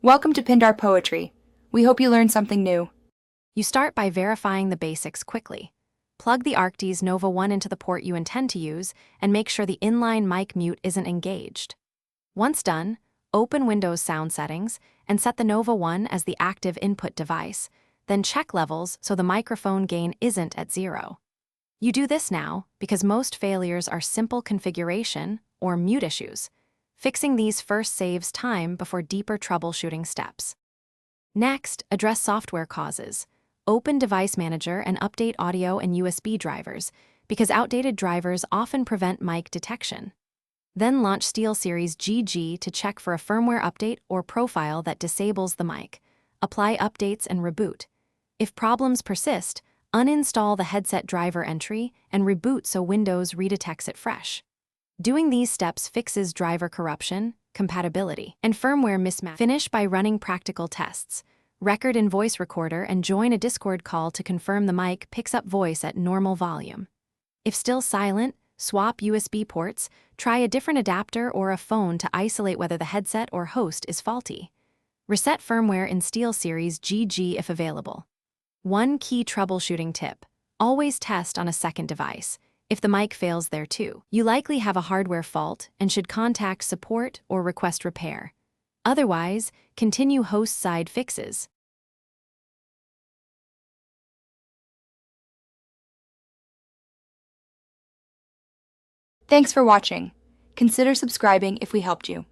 Welcome to Pindar Poetry. We hope you learned something new. You start by verifying the basics quickly. Plug the Arctis Nova 1 into the port you intend to use and make sure the inline mic mute isn't engaged. Once done, open Windows Sound Settings and set the Nova 1 as the active input device, then check levels so the microphone gain isn't at 0. You do this now because most failures are simple configuration or mute issues. Fixing these first saves time before deeper troubleshooting steps. Next, address software causes. Open Device Manager and update audio and USB drivers, because outdated drivers often prevent mic detection. Then launch Steelseries GG to check for a firmware update or profile that disables the mic. Apply updates and reboot. If problems persist, uninstall the headset driver entry and reboot so Windows redetects it fresh. Doing these steps fixes driver corruption, compatibility, and firmware mismatch. Finish by running practical tests. Record in voice recorder and join a Discord call to confirm the mic picks up voice at normal volume. If still silent, swap USB ports, try a different adapter or a phone to isolate whether the headset or host is faulty. Reset firmware in Steelseries GG if available. One key troubleshooting tip: always test on a second device. If the mic fails there too, you likely have a hardware fault and should contact support or request repair. Otherwise, continue host-side fixes. Thanks for watching. Consider subscribing if we helped you.